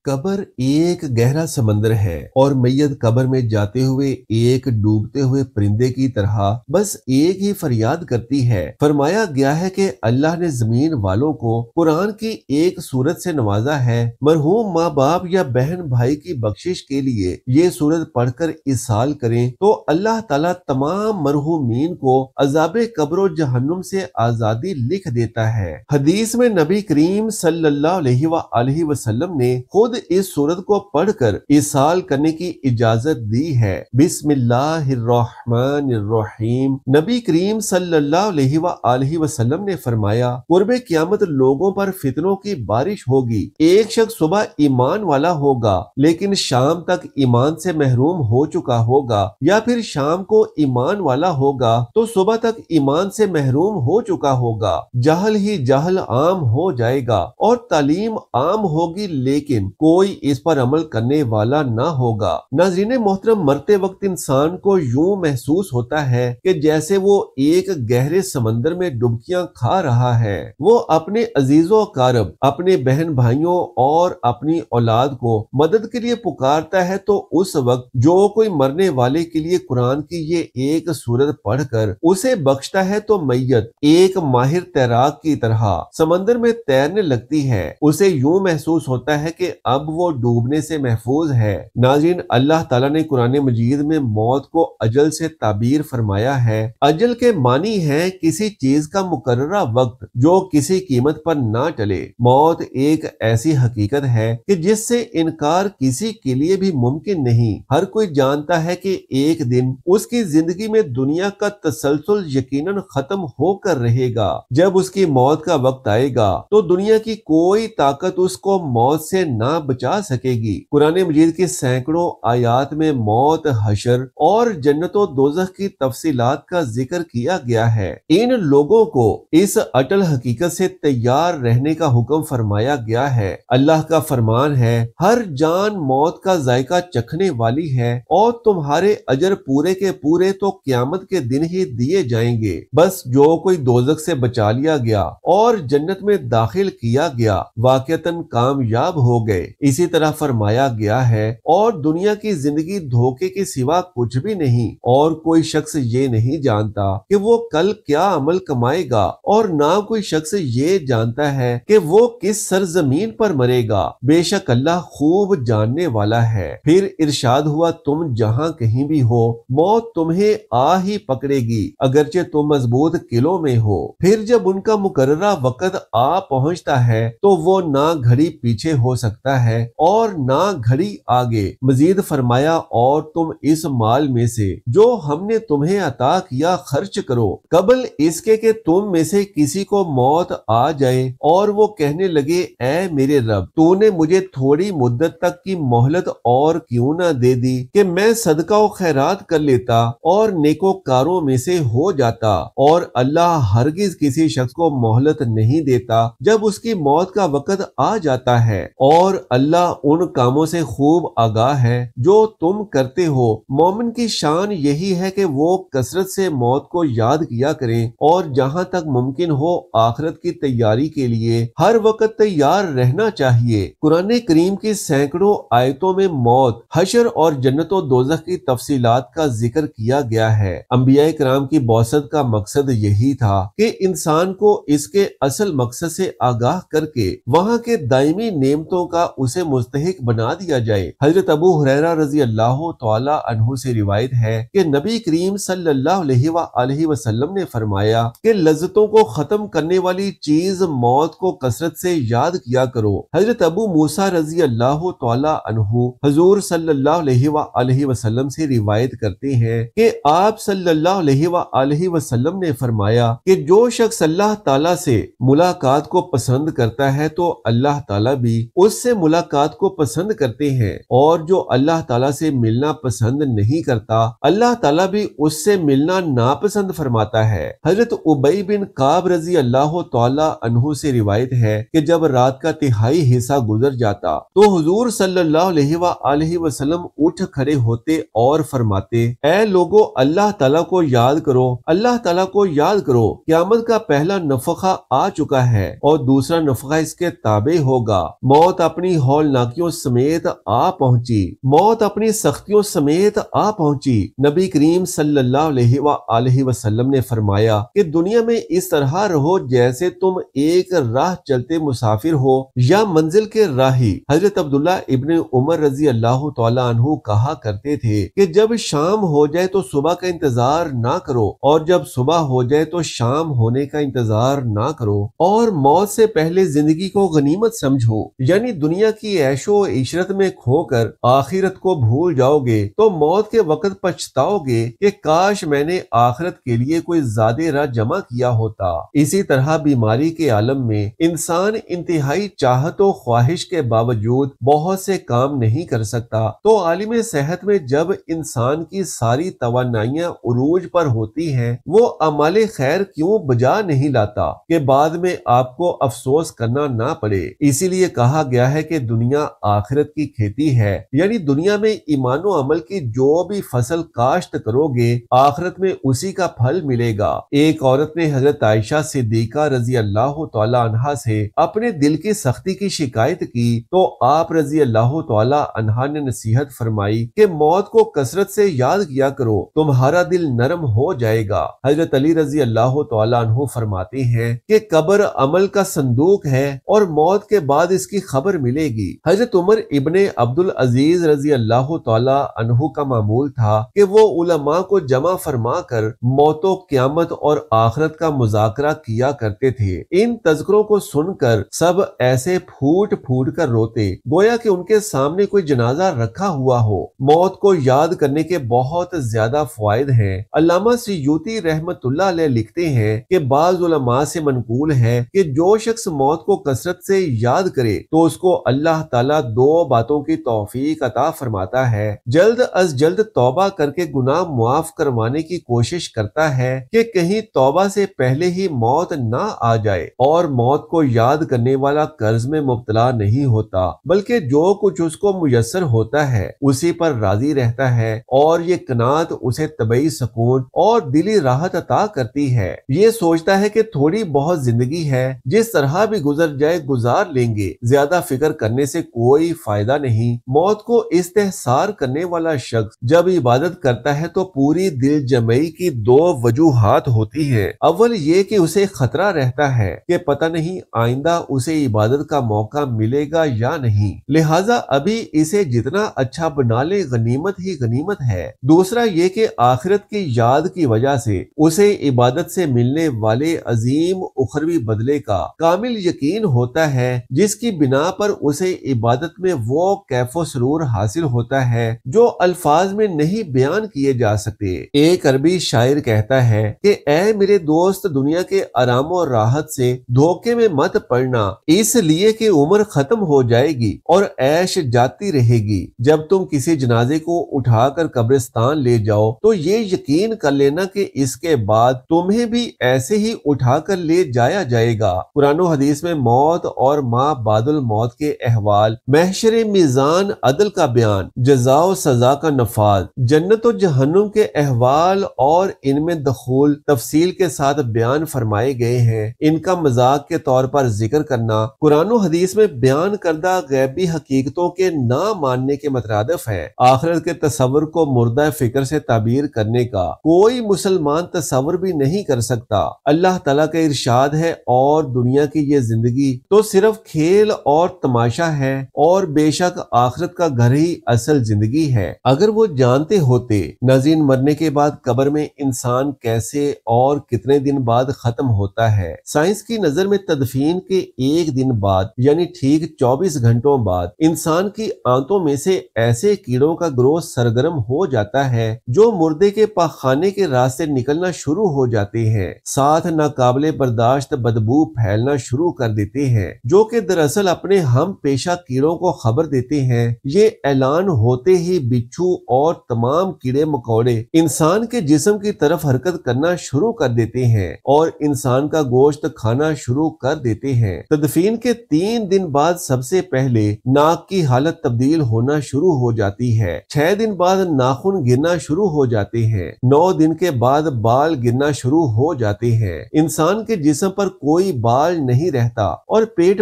قبر ایک گہرا سمندر ہے اور میت قبر میں جاتے ہوئے ایک ڈوبتے ہوئے پرندے کی طرح بس ایک ہی فریاد کرتی ہے۔ فرمایا گیا ہے کہ اللہ نے زمین والوں کو قرآن کی ایک سورت سے نوازا ہے۔ مرحوم ماں باپ یا بہن بھائی کی بخشش کے لیے یہ سورت پڑھ کر اصال کریں تو اللہ تعالیٰ تمام مرحومین کو عذاب قبر و جہنم سے آزادی لکھ دیتا ہے۔ حدیث میں نبی کریم صلی اللہ علیہ وآلہ وسلم نے خود اس سورت کو پڑھ کر اصال کرنے کی اجازت دی ہے۔ بسم اللہ الرحمن الرحیم۔ نبی کریم صلی اللہ علیہ وآلہ وسلم نے فرمایا، قرب قیامت لوگوں پر فتنوں کی بارش ہوگی۔ ایک شخص صبح ایمان والا ہوگا لیکن شام تک ایمان سے محروم ہو چکا ہوگا، یا پھر شام کو ایمان والا ہوگا تو صبح تک ایمان سے محروم ہو چکا ہوگا۔ جہل ہی جہل عام ہو جائے گا اور تعلیم عام ہوگی لیکن کوئی اس پر عمل کرنے والا نہ ہوگا۔ ناظرین محترم، مرتے وقت انسان کو یوں محسوس ہوتا ہے کہ جیسے وہ ایک گہرے سمندر میں ڈبکیاں کھا رہا ہے۔ وہ اپنے عزیز و اقارب، اپنے بہن بھائیوں اور اپنی اولاد کو مدد کے لیے پکارتا ہے تو اس وقت جو کوئی مرنے والے کے لیے قرآن کی یہ ایک سورت پڑھ کر اسے بخشتا ہے تو میت ایک ماہر تیراک کی طرح سمندر میں تیرنے لگتی ہے۔ اسے یوں محسوس ہوتا ہے کہ اب وہ ڈوبنے سے محفوظ ہے۔ ناظرین، اللہ تعالیٰ نے قرآن مجید میں موت کو اجل سے تعبیر فرمایا ہے۔ اجل کے معنی ہے کسی چیز کا مقررہ وقت جو کسی قیمت پر نہ ٹلے۔ موت ایک ایسی حقیقت ہے کہ جس سے انکار کسی کے لیے بھی ممکن نہیں۔ ہر کوئی جانتا ہے کہ ایک دن اس کی زندگی میں دنیا کا تسلسل یقیناً ختم ہو کر رہے گا۔ جب اس کی موت کا وقت آئے گا تو دنیا کی کوئی طاقت اس کو موت سے نہ بچا سکے گی۔ قرآن مجید کی سینکڑوں آیات میں موت، حشر اور جنت و دوزخ کی تفصیلات کا ذکر کیا گیا ہے۔ ان لوگوں کو اس اٹل حقیقت سے تیار رہنے کا حکم فرمایا گیا ہے۔ اللہ کا فرمان ہے، ہر جان موت کا ذائقہ چکھنے والی ہے اور تمہارے اجر پورے کے پورے تو قیامت کے دن ہی دیے جائیں گے۔ بس جو کوئی دوزخ سے بچا لیا گیا اور جنت میں داخل کیا گیا واقعتاً کامیاب ہو گئے۔ اسی طرح فرمایا گیا ہے، اور دنیا کی زندگی دھوکے کے سوا کچھ بھی نہیں، اور کوئی شخص یہ نہیں جانتا کہ وہ کل کیا عمل کمائے گا، اور نہ کوئی شخص یہ جانتا ہے کہ وہ کس سرزمین پر مرے گا۔ بے شک اللہ خوب جاننے والا ہے۔ پھر ارشاد ہوا، تم جہاں کہیں بھی ہو موت تمہیں آ ہی پکڑے گی، اگرچہ تم مضبوط قلعوں میں ہو۔ پھر جب ان کا مقررہ وقت آ پہنچتا ہے تو وہ نہ گھڑی پیچھے ہو سکتا ہے اور نہ گھڑی آگے۔ مزید فرمایا، اور تم اس مال میں سے جو ہم نے تمہیں عطا کیا خرچ کرو، قبل اس کے کہ تم میں سے کسی کو موت آ جائے اور وہ کہنے لگے، اے میرے رب، تو نے مجھے تھوڑی مدت تک کی مہلت اور کیوں نہ دے دی کہ میں صدقہ و خیرات کر لیتا اور نیکوکاروں میں سے ہو جاتا۔ اور اللہ ہرگز کسی شخص کو مہلت نہیں دیتا جب اس کی موت کا وقت آ جاتا ہے، اور اللہ ان کاموں سے خوب آگاہ ہے جو تم کرتے ہو۔ مومن کی شان یہی ہے کہ وہ کثرت سے موت کو یاد کیا کریں اور جہاں تک ممکن ہو آخرت کی تیاری کے لیے ہر وقت تیار رہنا چاہیے۔ قرآن کریم کی سینکڑوں آیتوں میں موت، حشر اور جنت و دوزخ کی تفصیلات کا ذکر کیا گیا ہے۔ انبیاء کرام کی بعثت کا مقصد یہی تھا کہ انسان کو اس کے اصل مقصد سے آگاہ کر کے وہاں کے دائمی نعمتوں کا اسے مستحق بنا دیا جائے۔ حضرت ابو ہریرہ رضی اللہ تعالی عنہ سے روایت ہے کہ نبی کریم صلی اللہ علیہ وآلہ وسلم نے فرمایا کہ لذتوں کو ختم کرنے والی چیز موت کو کثرت سے یاد کیا کرو۔ حضرت ابو موسیٰ رضی اللہ تعالی عنہ حضور صلی اللہ علیہ وآلہ وسلم سے روایت کرتے ہیں کہ آپ صلی اللہ علیہ وآلہ وسلم نے فرمایا کہ جو شخص اللہ تعالی سے ملاقات کو پسند کرتا ہے تو اللہ تعالیٰ بھی اس سے ملاقات کو پسند کرتے ہیں، اور جو اللہ تعالیٰ سے ملنا پسند نہیں کرتا اللہ تعالیٰ بھی اس سے ملنا ناپسند فرماتا ہے۔ حضرت ابی بن کعب رضی اللہ تعالی عنہ سے روایت ہے کہ جب رات کا تہائی حصہ گزر جاتا تو حضور صلی اللہ علیہ وآلہ وسلم اٹھ کھڑے ہوتے اور فرماتے، اے لوگو، اللہ تعالیٰ کو یاد کرو، اللہ تعالیٰ کو یاد کرو، قیامت کا پہلا نفخہ آ چکا ہے اور دوسرا نفخہ اس کے تابع ہوگا۔ موت اپنی اپنی ہولناکیوں سمیت آ پہنچی، موت اپنی سختیوں سمیت آ پہنچی۔ نبی کریم صلی اللہ علیہ وآلہ وسلم نے فرمایا کہ دنیا میں اس طرح رہو جیسے تم ایک راہ چلتے مسافر ہو یا منزل کے راہی۔ حضرت عبداللہ ابن عمر رضی اللہ تعالی عنہ کہا کرتے تھے کہ جب شام ہو جائے تو صبح کا انتظار نہ کرو، اور جب صبح ہو جائے تو شام ہونے کا انتظار نہ کرو، اور موت سے پہلے زندگی کو غنیمت سمجھو۔ یعنی دنیا کی عیش و عشرت میں کھو کر آخرت کو بھول جاؤ گے تو موت کے وقت پچھتاؤ گے کہ کاش میں نے آخرت کے لیے کوئی زیادہ راہ جمع کیا ہوتا۔ اسی طرح بیماری کے عالم میں انسان انتہائی چاہت و خواہش کے باوجود بہت سے کام نہیں کر سکتا، تو عالم صحت میں جب انسان کی ساری توانائیاں عروج پر ہوتی ہیں، وہ اعمال خیر کیوں بجا نہیں لاتا کہ بعد میں آپ کو افسوس کرنا نہ پڑے۔ اسی لیے کہا گیا ہے کہ دنیا آخرت کی کھیتی ہے، یعنی دنیا میں ایمان و عمل کی جو بھی فصل کاشت کرو گے آخرت میں اسی کا پھل ملے گا۔ ایک عورت نے حضرت عائشہ صدیقہ رضی اللہ تعالی عنہا سے اپنے دل کی سختی کی شکایت کی تو آپ رضی اللہ تعالی عنہا نے نصیحت فرمائی کہ موت کو کثرت سے یاد کیا کرو، تمہارا دل نرم ہو جائے گا۔ حضرت علی رضی اللہ تعالی عنہ فرماتے ہیں کہ قبر عمل کا صندوق ہے اور موت کے بعد اس کی خبر ملے گی۔ حضرت عمر ابن عبد العزیز رضی اللہ تعالی عنہ کا معمول تھا کہ وہ علماء کو جمع فرما کر موت و قیامت اور آخرت کا مذاکرہ کیا کرتے تھے۔ ان تذکروں کو سن کر سب ایسے پھوٹ پھوٹ کر روتے گویا کہ ان کے سامنے کوئی جنازہ رکھا ہوا ہو۔ موت کو یاد کرنے کے بہت زیادہ فوائد ہیں۔ علامہ سیوطی رحمت اللہ علیہ لکھتے ہیں کہ بعض علماء سے منقول ہے کہ جو شخص موت کو کثرت سے یاد کرے تو اس کو اللہ تعالیٰ دو باتوں کی توفیق عطا فرماتا ہے: جلد از جلد توبہ کر کے گناہ معاف کروانے کی کوشش کرتا ہے کہ کہیں توبہ سے پہلے ہی موت نہ آ جائے، اور موت کو یاد کرنے والا قرض میں مبتلا نہیں ہوتا بلکہ جو کچھ اس کو میسر ہوتا ہے اسی پر راضی رہتا ہے، اور یہ قناعت اسے طبعی سکون اور دلی راحت عطا کرتی ہے۔ یہ سوچتا ہے کہ تھوڑی بہت زندگی ہے، جس طرح بھی گزر جائے گزار لیں گے، زیادہ فکر کرنے سے کوئی فائدہ نہیں۔ موت کو استحصار کرنے والا شخص جب عبادت کرتا ہے تو پوری دل جمعی کی دو وجوہات ہوتی ہیں۔ اول یہ کہ اسے خطرہ رہتا ہے کہ پتہ نہیں آئندہ اسے عبادت کا موقع ملے گا یا نہیں، لہٰذا ابھی اسے جتنا اچھا بنا لے غنیمت ہی غنیمت ہے۔ دوسرا یہ کہ آخرت کی یاد کی وجہ سے اسے عبادت سے ملنے والے عظیم اخروی بدلے کا کامل یقین ہوتا ہے، جس کی بنا پر اسے عبادت میں وہ کیف و سرور حاصل ہوتا ہے جو الفاظ میں نہیں بیان کیے جا سکتے۔ ایک عربی شاعر کہتا ہے کہ اے میرے دوست، دنیا کے آرام و راحت سے دھوکے میں مت پڑنا، اس لیے کہ عمر ختم ہو جائے گی اور عیش جاتی رہے گی۔ جب تم کسی جنازے کو اٹھا کر قبرستان لے جاؤ تو یہ یقین کر لینا کہ اس کے بعد تمہیں بھی ایسے ہی اٹھا کر لے جایا جائے گا۔ قرآن و حدیث میں موت اور ما بعد الموت کے احوال، محشر، میزان، عدل کا بیان، جزا و سزا کا نفاذ، جنت و جہنم کے احوال اور ان میں دخول تفصیل کے ساتھ بیان فرمائے گئے ہیں۔ ان کا مذاق کے طور پر ذکر کرنا قرآن و حدیث میں بیان کردہ غیبی حقیقتوں کے نہ ماننے کے مترادف ہے۔ آخرت کے تصور کو مردہ فکر سے تعبیر کرنے کا کوئی مسلمان تصور بھی نہیں کر سکتا۔ اللہ تعالیٰ کا ارشاد ہے، اور دنیا کی یہ زندگی تو صرف کھیل اور تماشا ہے، اور بے شک آخرت کا گھر ہی اصل زندگی ہے۔ اگر وہ جانتے ہوتے ناظرین مرنے کے بعد قبر میں انسان کیسے اور کتنے دن بعد ختم ہوتا ہے۔ سائنس کی نظر میں تدفین کے ایک دن بعد یعنی ٹھیک 24 گھنٹوں بعد انسان کی آنتوں میں سے ایسے کیڑوں کا گروہ سرگرم ہو جاتا ہے جو مردے کے پاخانے کے راستے نکلنا شروع ہو جاتے ہیں، ساتھ ناقابل برداشت بدبو پھیلنا شروع کر دیتے ہیں، جو کہ دراصل اپنے ہم پیشہ کیڑوں کو خبر دیتے ہیں۔ یہ اعلان ہوتے ہی بچھو اور تمام کیڑے مکوڑے انسان کے جسم کی طرف حرکت کرنا شروع کر دیتے ہیں اور انسان کا گوشت کھانا شروع کر دیتے ہیں۔ تدفین کے 3 دن بعد سب سے پہلے ناک کی حالت تبدیل ہونا شروع ہو جاتی ہے، 6 دن بعد ناخن گرنا شروع ہو جاتے ہیں، 9 دن کے بعد بال گرنا شروع ہو جاتے ہیں، انسان کے جسم پر کوئی بال نہیں رہتا اور پیٹ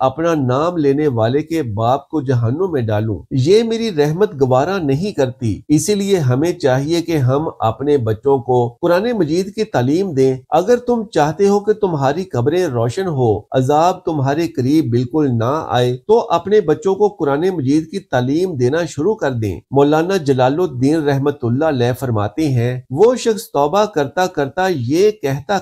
اپنا نام لینے والے کے باپ کو جہنم میں ڈالوں، یہ میری رحمت گوارا نہیں کرتی۔ اسی لیے ہمیں چاہیے کہ ہم اپنے بچوں کو قرآن مجید کی تعلیم دیں۔ اگر تم چاہتے ہو کہ تمہاری قبریں روشن ہو، عذاب تمہارے قریب بالکل نہ آئے، تو اپنے بچوں کو قرآن مجید کی تعلیم دینا شروع کر دیں۔ مولانا جلال الدین رحمت اللہ علیہ فرماتے ہیں، وہ شخص توبہ کرتا کرتا یہ کہتا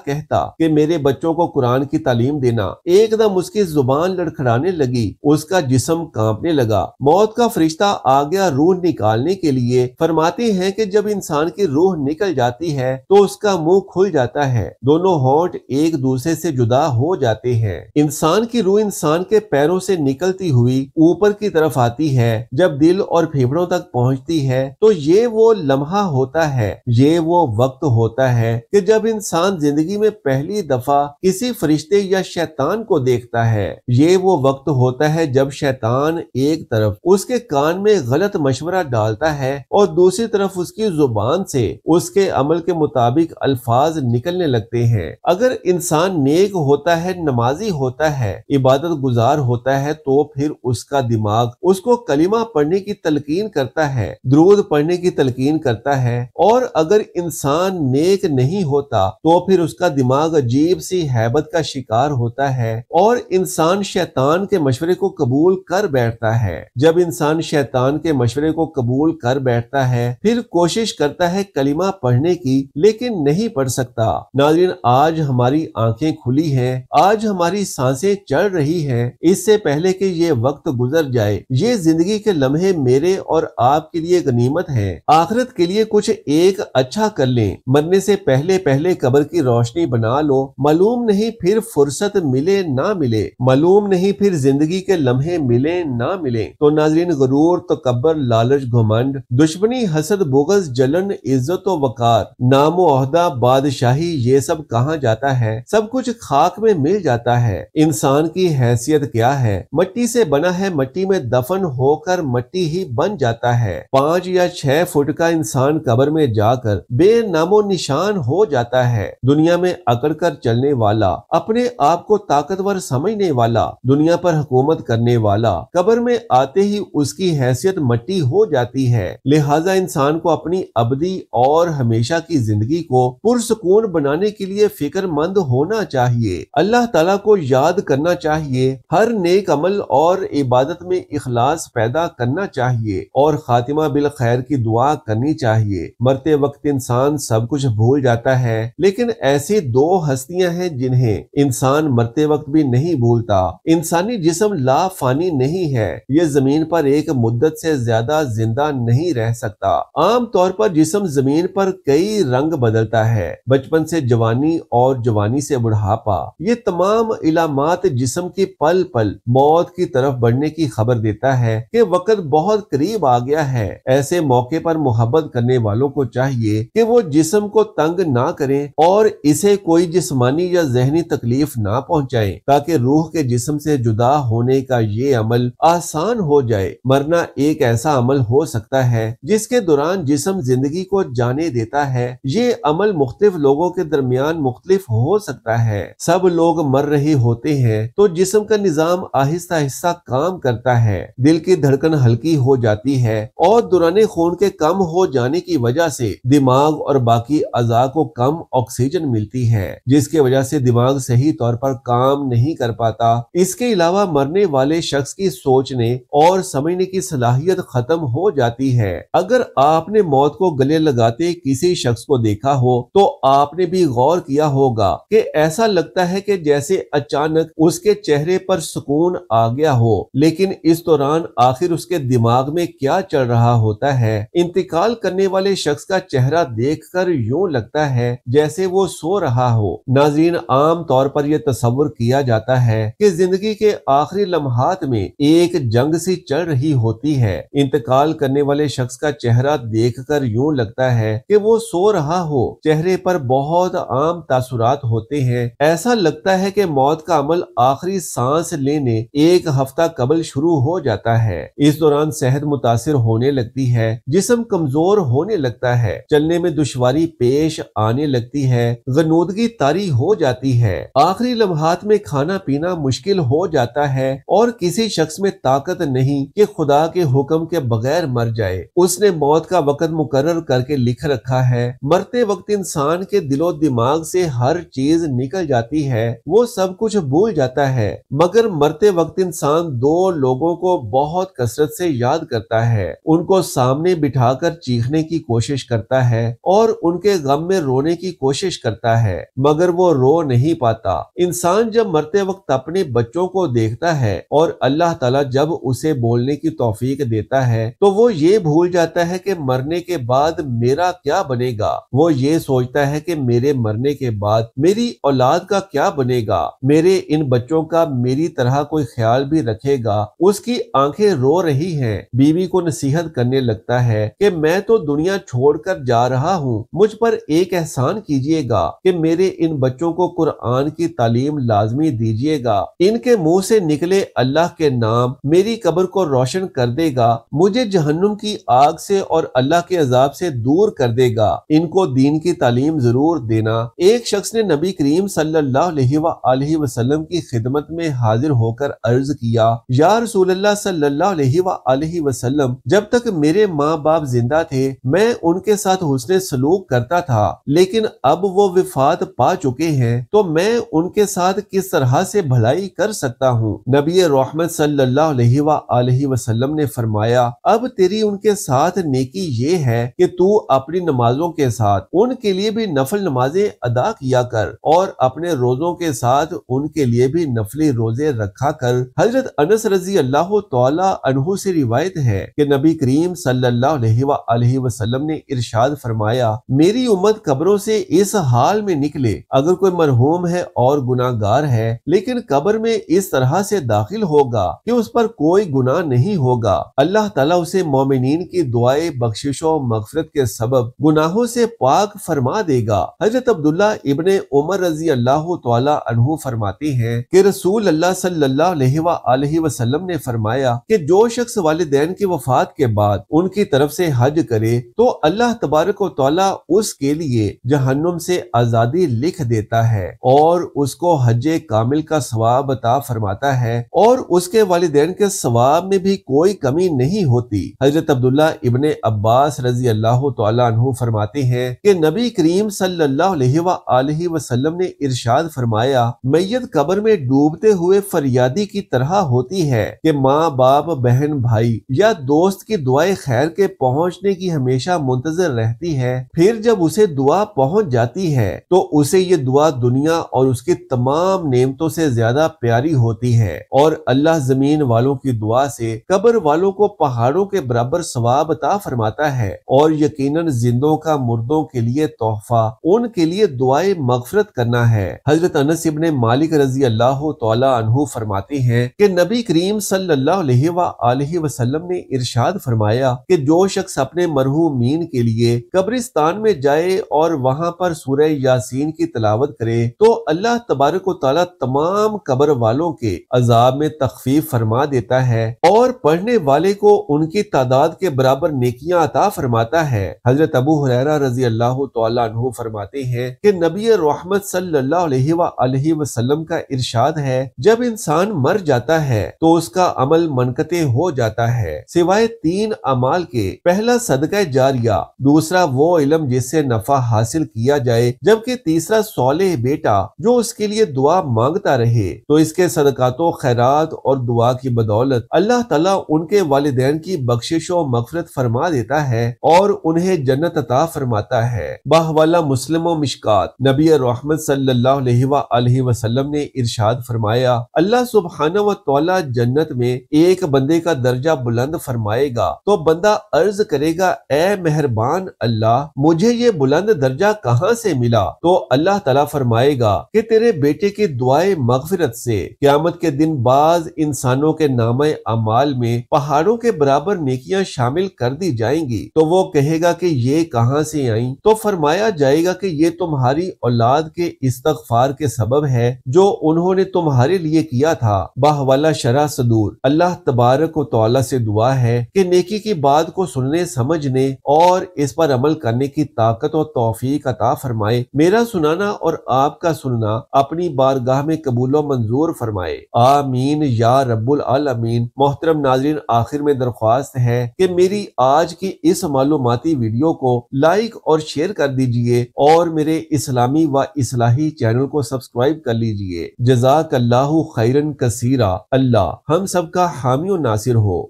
کہ میرے بچوں کو قرآن کی تعلیم دینا، ایک دم اس کی زبان لڑکھڑانے لگی، اس کا جسم کانپنے لگا، موت کا فرشتہ آ گیا روح نکالنے کے لیے۔ فرماتے ہیں کہ جب انسان کی روح نکل جاتی ہے تو اس کا منہ کھل جاتا ہے، دونوں ہونٹ ایک دوسرے سے جدا ہو جاتے ہیں۔ انسان کی روح انسان کے پیروں سے نکلتی ہوئی اوپر کی طرف آتی ہے، جب دل اور پھیپھڑوں تک پہنچتی ہے تو یہ وہ لمحہ ہوتا ہے، یہ وہ وقت ہوتا ہے کہ جب انسان زندگی میں پہلی دفعہ کسی فرشتے یا شیطان کو دیکھتا ہے۔ یہ وہ وقت ہوتا ہے جب شیطان ایک طرف اس کے کان میں غلط مشورہ ڈالتا ہے اور دوسری طرف اس کی زبان سے اس کے عمل کے مطابق الفاظ نکلنے لگتے ہیں۔ اگر انسان نیک ہوتا ہے، نمازی ہوتا ہے، عبادت گزار ہوتا ہے، تو پھر اس کا دماغ اس کو کلمہ پڑھنے کی تلقین کرتا ہے، درود پڑھنے کی تلقین کرتا ہے۔ اور اگر انسان نیک نہیں ہوتا تو پھر اس کا دماغ عجیب سی ہیبت کا شکار ہوتا ہے اور انسان شیطان کے مشورے کو قبول کر بیٹھتا ہے۔ جب انسان شیطان کے مشورے کو قبول کر بیٹھتا ہے، پھر کوشش کرتا ہے کلمہ پڑھنے کی، لیکن نہیں پڑھ سکتا۔ ناظرین، آج ہماری آنکھیں کھلی ہیں، آج ہماری سانسیں چل رہی ہیں، اس سے پہلے کہ یہ وقت گزر جائے، یہ زندگی کے لمحے میرے اور آپ کے لیے غنیمت ہے۔ آخرت کے لیے کچھ ایک اچھا کر لیں، مرنے سے پہلے قبر کی روشنی بنا لو، معلوم نہیں پھر فرصت ملے نہ ملے، معلوم نہیں پھر زندگی کے لمحے ملے نہ ملے۔ تو ناظرین، غرور، تکبر، لالچ، گھمنڈ، دشمنی، حسد، بغض، جلن، عزت و وقار، نام و عہدہ، بادشاہی، یہ سب کہاں جاتا ہے؟ سب کچھ خاک میں مل جاتا ہے۔ انسان کی حیثیت کیا ہے؟ مٹی سے بنا ہے، مٹی میں دفن ہو کر مٹی ہی بن جاتا ہے۔ 5 یا 6 فٹ کا انسان قبر میں جا کر بے نام و نشان ہو جاتا ہے۔ دنیا میں اکڑ کر چلنے والا، اپنے آپ کو طاقتور سمجھنے والا، دنیا پر حکومت کرنے والا، قبر میں آتے ہی اس کی حیثیت مٹی ہو جاتی ہے۔ لہٰذا انسان کو اپنی ابدی اور ہمیشہ کی زندگی کو پرسکون بنانے کے لیے فکر مند ہونا چاہیے، اللہ تعالیٰ کو یاد کرنا چاہیے، ہر نیک عمل اور عبادت میں اخلاص پیدا کرنا چاہیے اور خاتمہ بالخیر کی دعا کرنی چاہیے۔ مرتے وقت انسان سب کچھ بھول جاتا ہے، لیکن ایسی 2 ہستیاں ہیں جنہیں انسان مرتے وقت بھی نہیں بھولتا۔ انسانی جسم لا فانی نہیں ہے، یہ زمین پر ایک مدت سے زیادہ زندہ نہیں رہ سکتا۔ عام طور پر جسم زمین پر کئی رنگ بدلتا ہے، بچپن سے جوانی اور جوانی سے بڑھاپا، یہ تمام علامات جسم کی پل پل موت کی طرف بڑھنے کی خبر دیتا ہے کہ وقت بہت قریب آ گیا ہے۔ ایسے موقع پر محبت کرنے والوں کو چاہیے کہ وہ جسم کو تنگ نہ کریں اور اسے کوئی جسمانی یا ذہنی تکلیف نہ پہنچائیں، تاکہ روح کے جسم سے جدا ہونے کا یہ عمل آسان ہو جائے۔ مرنا ایک ایسا عمل ہو سکتا ہے جس کے دوران جسم زندگی کو جانے دیتا ہے۔ یہ عمل مختلف لوگوں کے درمیان مختلف ہو سکتا ہے۔ سب لوگ مر رہے ہوتے ہیں تو جسم کا نظام آہستہ آہستہ کام کرتا ہے، دل کی دھڑکن ہلکی ہو جاتی ہے اور دوران خون کے کم ہو جانے کی وجہ سے دماغ اور باقی اعضاء کو کم آکسیجن ملتی ہے، جس کی وجہ سے دماغ صحیح طور پر کام نہیں کر پاتا۔ اس کے علاوہ مرنے والے شخص کی سوچنے اور سمجھنے کی صلاحیت ختم ہو جاتی ہے۔ اگر آپ نے موت کو گلے لگاتے کسی شخص کو دیکھا ہو تو آپ نے بھی غور کیا ہوگا کہ ایسا لگتا ہے کہ جیسے اچانک اس کے چہرے پر سکون آ گیا ہو، لیکن اس دوران آخر اس کے دماغ میں کیا چل رہا ہوتا ہے؟ انتقال کرنے والے شخص کا چہرہ دیکھ کر یوں لگتا ہے جیسے وہ سو رہا ہو۔ ناظرین، عام طور پر یہ تصور کیا جاتا ہے کہ زندگی کے آخری لمحات میں ایک جنگ سی چل رہی ہوتی ہے۔ انتقال کرنے والے شخص کا چہرہ دیکھ کر یوں لگتا ہے کہ وہ سو رہا ہو، چہرے پر بہت عام تاثرات ہوتے ہیں۔ ایسا لگتا ہے کہ موت کا عمل آخری سانس لینے 1 ہفتہ قبل شروع ہو جاتا ہے۔ اس دوران صحت متاثر ہونے لگتی ہے، جسم کمزور ہونے لگتا ہے، چلنے میں دشواری پیش آنے لگتی ہے، غنودگی طاری ہو جاتی ہے۔ آخری لمحات میں کھانا پینا مشکل مشکل ہو جاتا ہے اور کسی شخص میں طاقت نہیں کہ خدا کے حکم کے بغیر مر جائے۔ اس نے موت کا وقت مقرر کر کے لکھ رکھا ہے۔ مرتے وقت انسان کے دل و دماغ سے ہر چیز نکل جاتی ہے، وہ سب کچھ بھول جاتا ہے، مگر مرتے وقت انسان دو لوگوں کو بہت کثرت سے یاد کرتا ہے، ان کو سامنے بٹھا کر چیخنے کی کوشش کرتا ہے اور ان کے غم میں رونے کی کوشش کرتا ہے، مگر وہ رو نہیں پاتا۔ انسان جب مرتے وقت اپنے بچوں کو دیکھتا ہے اور اللہ تعالیٰ جب اسے بولنے کی توفیق دیتا ہے تو وہ یہ بھول جاتا ہے کہ مرنے کے بعد میرا کیا بنے گا۔ وہ یہ سوچتا ہے کہ میرے مرنے کے بعد میری اولاد کا کیا بنے گا، میرے ان بچوں کا میری طرح کوئی خیال بھی رکھے گا۔ اس کی آنکھیں رو رہی ہیں۔ بیوی کو نصیحت کرنے لگتا ہے کہ میں تو دنیا چھوڑ کر جا رہا ہوں، مجھ پر ایک احسان کیجیے گا کہ میرے ان بچوں کو قرآن کی تعلیم لازمی دیجیے گا، ان کے منہ سے نکلے اللہ کے نام میری قبر کو روشن کر دے گا، مجھے جہنم کی آگ سے اور اللہ کے عذاب سے دور کر دے گا، ان کو دین کی تعلیم ضرور دینا۔ ایک شخص نے نبی کریم صلی اللہ علیہ وآلہ وسلم کی خدمت میں حاضر ہو کر عرض کیا، یا رسول اللہ صلی اللہ علیہ وآلہ وسلم، جب تک میرے ماں باپ زندہ تھے میں ان کے ساتھ حسن سلوک کرتا تھا، لیکن اب وہ وفات پا چکے ہیں تو میں ان کے ساتھ کس طرح سے بھلائی کر سکتا ہوں؟ نبی رحمت صلی اللہ علیہ وآلہ وسلم نے فرمایا، اب تیری ان کے ساتھ نیکی یہ ہے کہ تو اپنی نمازوں کے ساتھ ان کے لیے بھی نفل نمازیں ادا کیا کر اور اپنے روزوں کے ساتھ ان کے لیے بھی نفلی روزے رکھا کر۔ حضرت انس رضی اللہ تعالی عنہ سے روایت ہے کہ نبی کریم صلی اللہ علیہ وآلہ وسلم نے ارشاد فرمایا، میری امت قبروں سے اس حال میں نکلے، اگر کوئی مرحوم ہے اور گناہ گار ہے لیکن قبر میں اس طرح سے داخل ہوگا کہ اس پر کوئی گناہ نہیں ہوگا، اللہ تعالیٰ اسے مومنین کی دعائے بخشش و مغفرت کے سبب گناہوں سے پاک فرما دے گا۔ حضرت عبداللہ ابن عمر رضی اللہ تعالی عنہ فرماتے ہیں کہ رسول اللہ صلی اللہ علیہ وآلہ وسلم نے فرمایا کہ جو شخص والدین کی وفات کے بعد ان کی طرف سے حج کرے تو اللہ تبارک و تعالی اس کے لیے جہنم سے آزادی لکھ دیتا ہے اور اس کو حج کامل کا ثواب عطا فرماتا ہے اور اس کے والدین کے ثواب میں بھی کوئی کمی نہیں ہوتی۔ حضرت عبداللہ ابن عباس رضی اللہ تعالی عنہ فرماتے ہیں کہ نبی کریم صلی اللہ علیہ وآلہ وسلم نے ارشاد فرمایا، میت قبر میں ڈوبتے ہوئے فریادی کی طرح ہوتی ہے کہ ماں باپ بہن بھائی یا دوست کی دعائیں خیر کے پہنچنے کی ہمیشہ منتظر رہتی ہے، پھر جب اسے دعا پہنچ جاتی ہے تو اسے یہ دعا دنیا اور اس کی تمام نعمتوں سے زیادہ پیاری ہوتی ہے، اور اللہ زمین والوں کی دعا سے قبر والوں کو پہاڑوں کے برابر ثواب عطا فرماتا ہے، اور یقیناً زندوں کا مردوں کے لیے تحفہ ان کے لیے دعائیں مغفرت کرنا ہے۔ حضرت انس ابن مالک رضی اللہ تعالی عنہ فرماتے ہیں کہ نبی کریم صلی اللہ علیہ وآلہ وسلم نے ارشاد فرمایا کہ جو شخص اپنے مرحومین کے لیے قبرستان میں جائے اور وہاں پر سورہ یاسین کی تلاوت کرے تو اللہ تبارک و تعالی تمام قبر والوں کے عذاب میں تخفیف فرما دیتا ہے اور پڑھنے والے کو ان کی تعداد کے برابر نیکیاں عطا فرماتا ہے۔ حضرت ابو ہریرہ رضی اللہ تعالی عنہ فرماتے ہیں کہ نبی رحمت صلی اللہ علیہ وآلہ وسلم کا ارشاد ہے، جب انسان مر جاتا ہے تو اس کا عمل منقطع ہو جاتا ہے سوائے تین اعمال کے، پہلا صدقہ جاریہ، دوسرا وہ علم جس سے نفع حاصل کیا جائے، جبکہ تیسرا صالح بیٹا جو اس کے لیے دعا مانگتا رہے۔ تو اس کے صدقات و خیرات اور دعا کی بدولت اللہ تعالیٰ ان کے والدین کی بخشش و مغفرت فرما دیتا ہے اور انہیں جنت عطا فرماتا ہے۔ باہوالا مسلم و مشکات، نبی رحمت صلی اللہ علیہ وآلہ وسلم نے ارشاد فرمایا، اللہ سبحانہ و تعالی جنت میں ایک بندے کا درجہ بلند فرمائے گا تو بندہ عرض کرے گا، اے مہربان اللہ، مجھے یہ بلند درجہ کہاں سے ملا؟ تو اللہ تعالیٰ فرمائے گا کہ تیرے بیٹے کی دعائے مغفرت سے۔ قیامت کے دن بعض انسانوں کے نامہ اعمال میں پہاڑوں کے برابر نیکیاں شامل کر دی جائیں گی، تو وہ کہے گا کہ یہ کہاں سے آئیں؟ تو فرمایا جائے گا کہ یہ تمہاری اولاد کے استغفار کے سبب ہے جو انہوں نے تمہارے لیے کیا تھا۔ باہوالا شرح صدور، اللہ تبارک و تعالی سے دعا ہے کہ نیکی کی بات کو سننے سمجھنے اور اس پر عمل کرنے کی طاقت و توفیق عطا فرمائے۔ میرا سنانا اور آپ کا سننا اپنی بارگاہ میں قبول و منظور منظور فرمائے، آمین یا رب العالمین۔ محترم ناظرین، آخر میں درخواست ہے کہ میری آج کی اس معلوماتی ویڈیو کو لائک اور شیئر کر دیجئے اور میرے اسلامی و اصلاحی چینل کو سبسکرائب کر لیجئے۔ جزاک اللہ خیرن کثیرا۔ اللہ ہم سب کا حامی و ناصر ہو۔